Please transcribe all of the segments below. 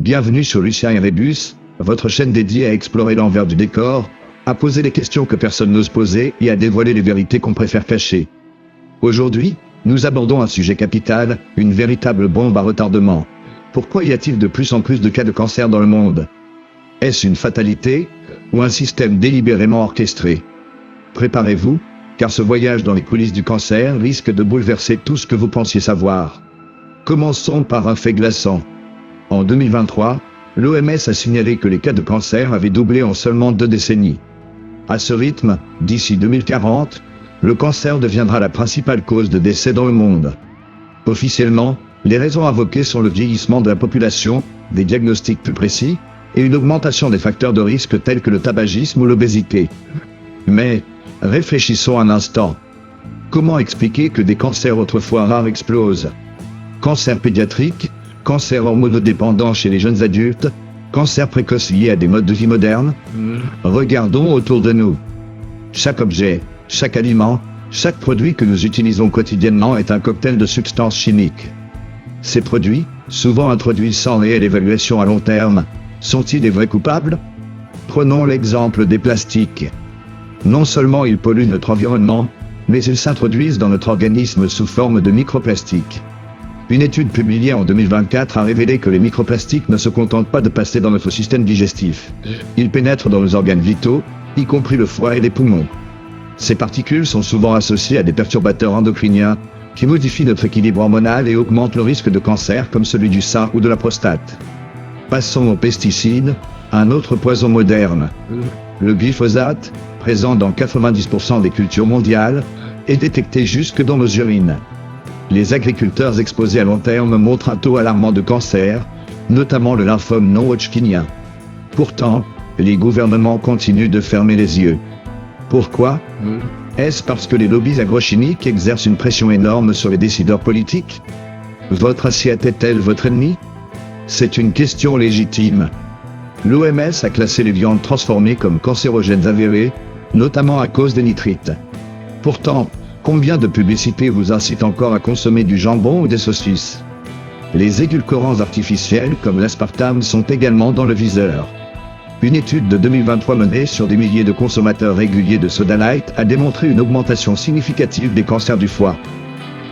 Bienvenue sur Lucien et Rébus, votre chaîne dédiée à explorer l'envers du décor, à poser les questions que personne n'ose poser et à dévoiler les vérités qu'on préfère cacher. Aujourd'hui, nous abordons un sujet capital, une véritable bombe à retardement. Pourquoi y a-t-il de plus en plus de cas de cancer dans le monde? Est-ce une fatalité ou un système délibérément orchestré? Préparez-vous, car ce voyage dans les coulisses du cancer risque de bouleverser tout ce que vous pensiez savoir. Commençons par un fait glaçant. En 2023, l'OMS a signalé que les cas de cancer avaient doublé en seulement 2 décennies. À ce rythme, d'ici 2040, le cancer deviendra la principale cause de décès dans le monde. Officiellement, les raisons invoquées sont le vieillissement de la population, des diagnostics plus précis, et une augmentation des facteurs de risque tels que le tabagisme ou l'obésité. Mais, réfléchissons un instant. Comment expliquer que des cancers autrefois rares explosent? Cancer pédiatrique, cancer hormonodépendant chez les jeunes adultes, cancer précoce lié à des modes de vie modernes. Regardons autour de nous. Chaque objet, chaque aliment, chaque produit que nous utilisons quotidiennement est un cocktail de substances chimiques. Ces produits, souvent introduits sans réelle évaluation à long terme, sont-ils les vrais coupables? Prenons l'exemple des plastiques. Non seulement ils polluent notre environnement, mais ils s'introduisent dans notre organisme sous forme de microplastiques. Une étude publiée en 2024 a révélé que les microplastiques ne se contentent pas de passer dans notre système digestif. Ils pénètrent dans nos organes vitaux, y compris le foie et les poumons. Ces particules sont souvent associées à des perturbateurs endocriniens qui modifient notre équilibre hormonal et augmentent le risque de cancer comme celui du sein ou de la prostate. Passons aux pesticides, un autre poison moderne. Le glyphosate, présent dans 90% des cultures mondiales, est détecté jusque dans nos urines. Les agriculteurs exposés à long terme montrent un taux alarmant de cancer, notamment le lymphome non-hodgkinien. Pourtant, les gouvernements continuent de fermer les yeux. Pourquoi? Est-ce parce que les lobbies agrochimiques exercent une pression énorme sur les décideurs politiques? Votre assiette est-elle votre ennemi? C'est une question légitime. L'OMS a classé les viandes transformées comme cancérogènes avérées, notamment à cause des nitrites. Pourtant, combien de publicités vous incitent encore à consommer du jambon ou des saucisses? Les édulcorants artificiels comme l'aspartame sont également dans le viseur. Une étude de 2023 menée sur des milliers de consommateurs réguliers de soda light a démontré une augmentation significative des cancers du foie.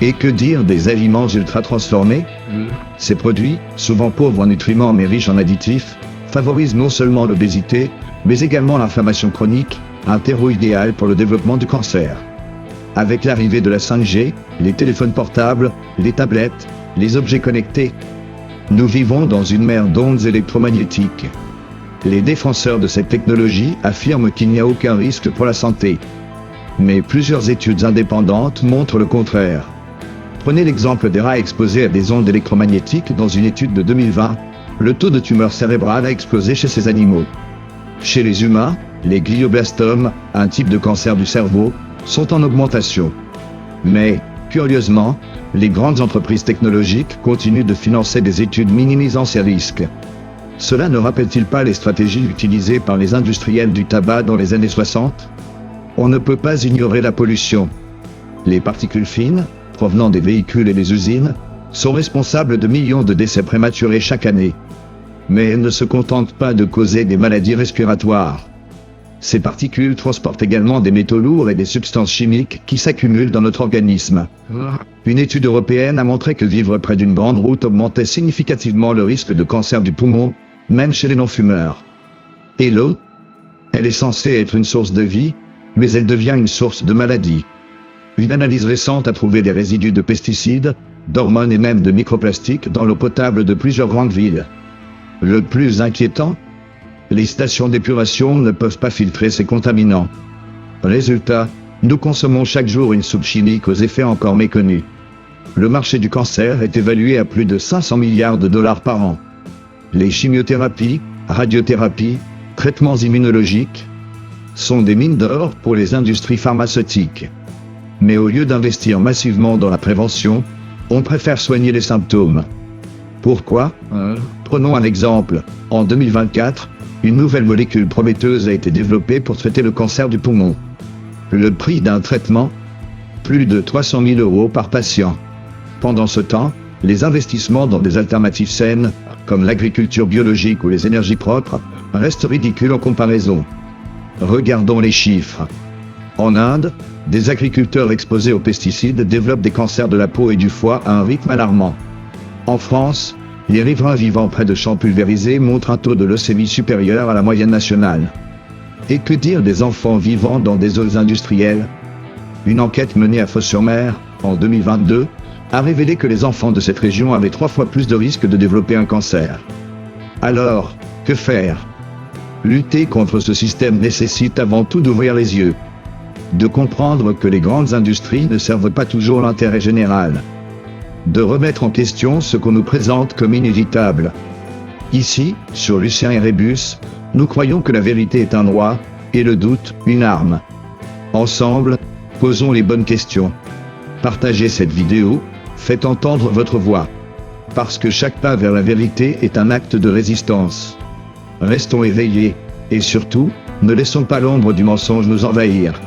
Et que dire des aliments ultra transformés? Ces produits, souvent pauvres en nutriments mais riches en additifs, favorisent non seulement l'obésité, mais également l'inflammation chronique, un terreau idéal pour le développement du cancer. Avec l'arrivée de la 5G, les téléphones portables, les tablettes, les objets connectés, nous vivons dans une mer d'ondes électromagnétiques. Les défenseurs de cette technologie affirment qu'il n'y a aucun risque pour la santé. Mais plusieurs études indépendantes montrent le contraire. Prenez l'exemple des rats exposés à des ondes électromagnétiques dans une étude de 2020. Le taux de tumeur cérébrale a explosé chez ces animaux. Chez les humains, les glioblastomes, un type de cancer du cerveau, sont en augmentation. Mais, curieusement, les grandes entreprises technologiques continuent de financer des études minimisant ces risques. Cela ne rappelle-t-il pas les stratégies utilisées par les industriels du tabac dans les années 60? On ne peut pas ignorer la pollution. Les particules fines, provenant des véhicules et des usines, sont responsables de millions de décès prématurés chaque année. Mais elles ne se contentent pas de causer des maladies respiratoires. Ces particules transportent également des métaux lourds et des substances chimiques qui s'accumulent dans notre organisme. Une étude européenne a montré que vivre près d'une grande route augmentait significativement le risque de cancer du poumon, même chez les non-fumeurs. Et l'eau? Elle est censée être une source de vie, mais elle devient une source de maladie. Une analyse récente a trouvé des résidus de pesticides, d'hormones et même de microplastiques dans l'eau potable de plusieurs grandes villes. Le plus inquiétant? Les stations d'épuration ne peuvent pas filtrer ces contaminants. Résultat, nous consommons chaque jour une soupe chimique aux effets encore méconnus. Le marché du cancer est évalué à plus de 500 milliards de dollars par an. Les chimiothérapies, radiothérapies, traitements immunologiques sont des mines d'or pour les industries pharmaceutiques. Mais au lieu d'investir massivement dans la prévention, on préfère soigner les symptômes. Pourquoi? Prenons un exemple. En 2024, une nouvelle molécule prometteuse a été développée pour traiter le cancer du poumon. Le prix d'un traitement? Plus de 300 000 € par patient. Pendant ce temps, les investissements dans des alternatives saines, comme l'agriculture biologique ou les énergies propres, restent ridicules en comparaison. Regardons les chiffres. En Inde, des agriculteurs exposés aux pesticides développent des cancers de la peau et du foie à un rythme alarmant. En France, les riverains vivant près de champs pulvérisés montrent un taux de leucémie supérieur à la moyenne nationale. Et que dire des enfants vivant dans des zones industrielles? Une enquête menée à Fos-sur-Mer, en 2022, a révélé que les enfants de cette région avaient 3 fois plus de risques de développer un cancer. Alors, que faire? Lutter contre ce système nécessite avant tout d'ouvrir les yeux, de comprendre que les grandes industries ne servent pas toujours l'intérêt général, de remettre en question ce qu'on nous présente comme inévitable. Ici, sur Lucien et Rébus, nous croyons que la vérité est un droit, et le doute, une arme. Ensemble, posons les bonnes questions. Partagez cette vidéo, faites entendre votre voix. Parce que chaque pas vers la vérité est un acte de résistance. Restons éveillés, et surtout, ne laissons pas l'ombre du mensonge nous envahir.